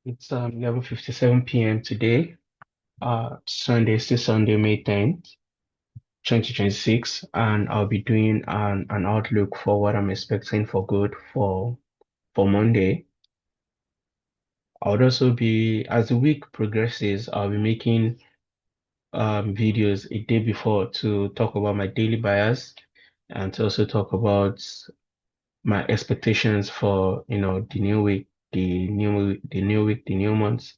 It's 11:57 p.m. today, Sunday, still Sunday, May 10th, 2026, and I'll be doing an outlook for what I'm expecting for good for Monday. I would also be, as the week progresses, I'll be making videos a day before to talk about my daily bias and to also talk about my expectations for, the new week, the new month,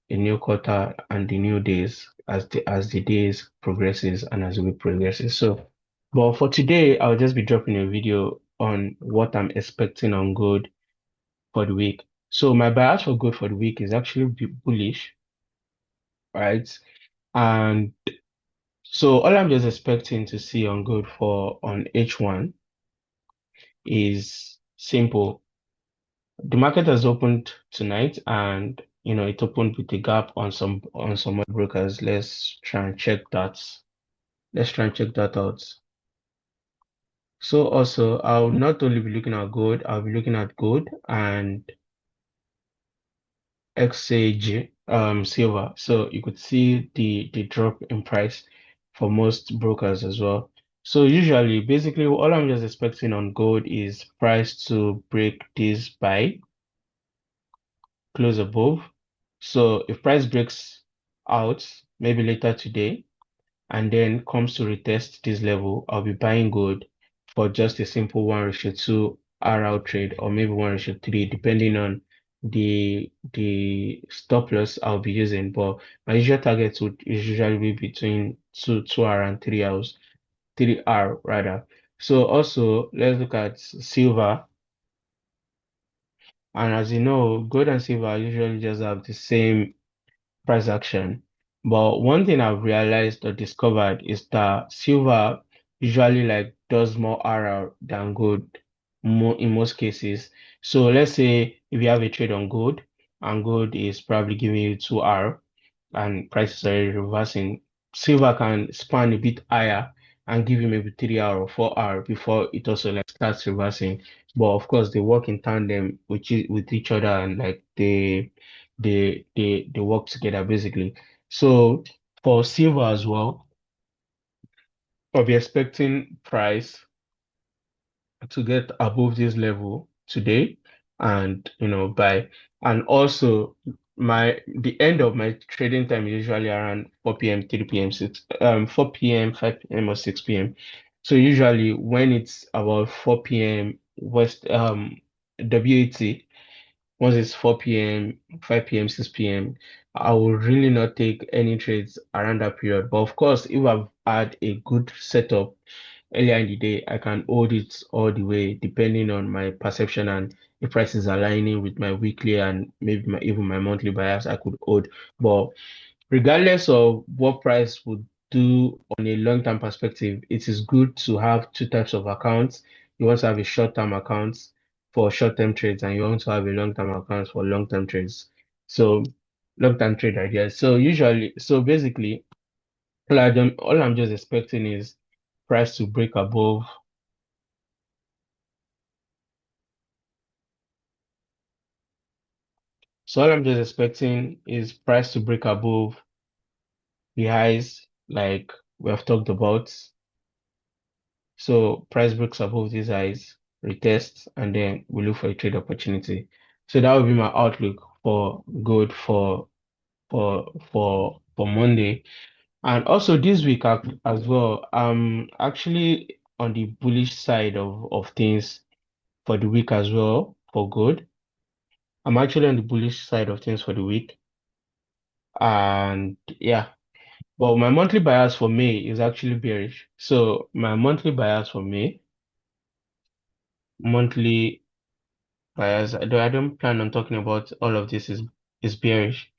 the new quarter and the new days as the days progresses and as the week progresses. So, but for today, I'll just be dropping a video on what I'm expecting on gold for the week. So my bias for gold for the week is actually bullish, right? And so all I'm just expecting to see on gold for on H1 is simple. The market has opened tonight and it opened with a gap on some other brokers. Let's try and check that. Let's try and check that out. So also I'll not only be looking at gold, I'll be looking at gold and XAG silver. So you could see the drop in price for most brokers as well. So usually basically all I'm just expecting on gold is price to break this buy close above. So if price breaks out, maybe later today, and then comes to retest this level, I'll be buying gold for just a simple 1:2 RR trade or maybe 1:3, depending on the stop loss I'll be using. But my usual target would usually be between 2R and 3 hours, 3R rather. So also let's look at silver. And as you know, gold and silver usually just have the same price action. But one thing I've realized or discovered is that silver usually like does more RR than gold in most cases. So let's say if you have a trade on gold and gold is probably giving you 2R and prices are reversing, silver can span a bit higher and give you maybe 3 hour or 4 hour before it also like starts reversing. But of course they work in tandem with each other and like they work together basically. So for silver as well, I'll be expecting price to get above this level today and buy. And also the end of my trading time is usually around 4 p.m., 3 p.m., 4 p.m., 5 p.m. or 6 p.m. So usually when it's about 4 p.m. West WAT, once it's 4 p.m., 5 p.m., 6 p.m., I will really not take any trades around that period. But of course, if I've had a good setup earlier in the day, I can hold it all the way depending on my perception and if price is aligning with my weekly and maybe even my monthly bias, I could hold. But regardless of what price would do on a long-term perspective, it is good to have two types of accounts. You want to have a short-term account for short-term trades, and you want to have a long-term account for long-term trades. So long-term trade ideas. So basically, all I'm just expecting is price to break above. So all I'm just expecting is price to break above the highs, like we have talked about. So price breaks above these highs, retest, and then we look for a trade opportunity. So that would be my outlook for gold for Monday. And also this week as well, I'm actually on the bullish side of things for the week as well for gold. I'm actually on the bullish side of things for the week. And yeah, but my monthly bias for May is actually bearish. So my monthly bias for May, monthly bias, I don't plan on talking about all of this is bearish.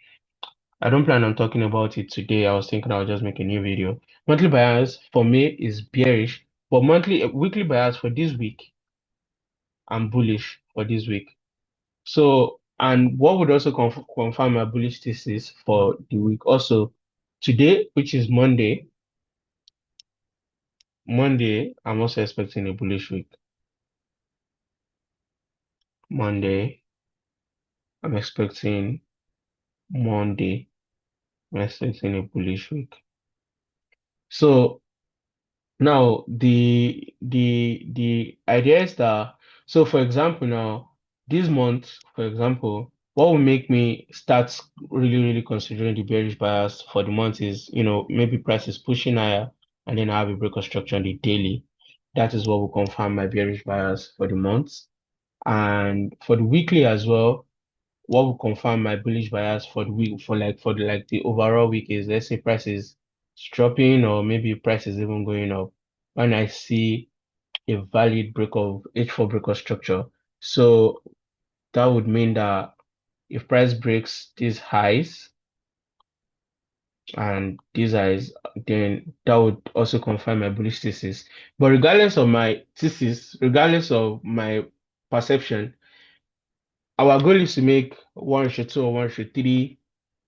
I don't plan on talking about it today. I was thinking I'll just make a new video. Monthly bias for May is bearish, but weekly bias for this week, I'm bullish for this week. So, and what would also confirm my bullish thesis for the week also today, which is Monday, I'm also expecting a bullish week. Monday, I'm expecting Monday. We're expecting a bullish week. So now the idea is that, so for example now, this month, for example, what will make me start really considering the bearish bias for the month is, maybe price is pushing higher and then I have a break of structure on the daily. That is what will confirm my bearish bias for the month. And for the weekly as well, what will confirm my bullish bias for the week, for the overall week, is, let's say price is dropping or maybe price is even going up. When I see a valid break of H4 break of structure. So that would mean that if price breaks these highs and these highs, then that would also confirm my bullish thesis. But regardless of my thesis, regardless of my perception, our goal is to make 1/2 or 1/3,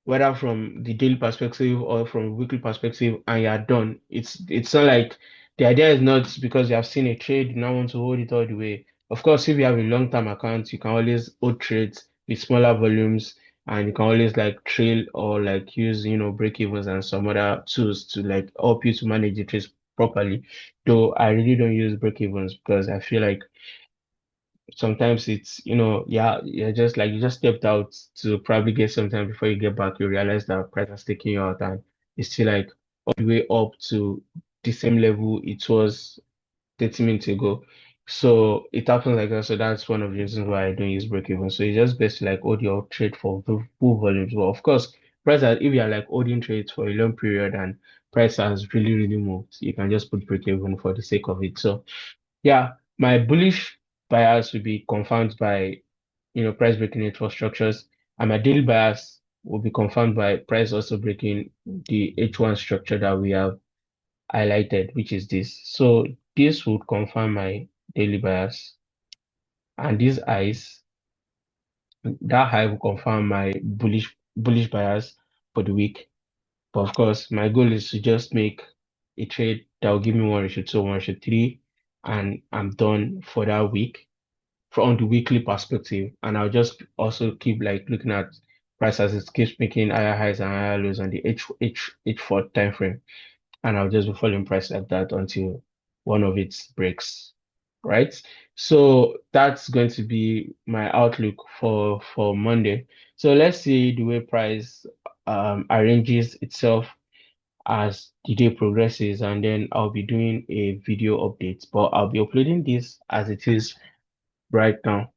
whether from the daily perspective or from a weekly perspective, and you're done. It's not like, the idea is not because you have seen a trade, you now want to hold it all the way. Of course, if you have a long-term account, you can always hold trades with smaller volumes, and you can always like trail or like use, break-evens and some other tools to like help you to manage the trades properly. Though I really don't use break-evens because I feel like sometimes it's, yeah, you're just like, you just stepped out to probably get some time. Before you get back, you realize that price has taken you out and it's still like all the way up to the same level it was 30 minutes ago. So it happens like that. So that's one of the reasons why I don't use break even. So it's just best to like hold your trade for full volumes. But of course, if you're like holding trades for a long period and price has really moved, you can just put break even for the sake of it. So yeah, my bullish bias will be confirmed by, price breaking H4 structures, and my daily bias will be confirmed by price also breaking the H1 structure that we have highlighted, which is this. So this would confirm my daily bias, and these highs, that high will confirm my bullish bias for the week. But of course, my goal is to just make a trade that will give me 1/2, 1/3, and I'm done for that week from the weekly perspective. And I'll just also keep like looking at price as it keeps making higher highs and higher lows on the H4 time frame. And I'll just be following price like that until one of it breaks. Right? So that's going to be my outlook for Monday. So let's see the way price arranges itself as the day progresses, and then I'll be doing a video update, but I'll be uploading this as it is right now.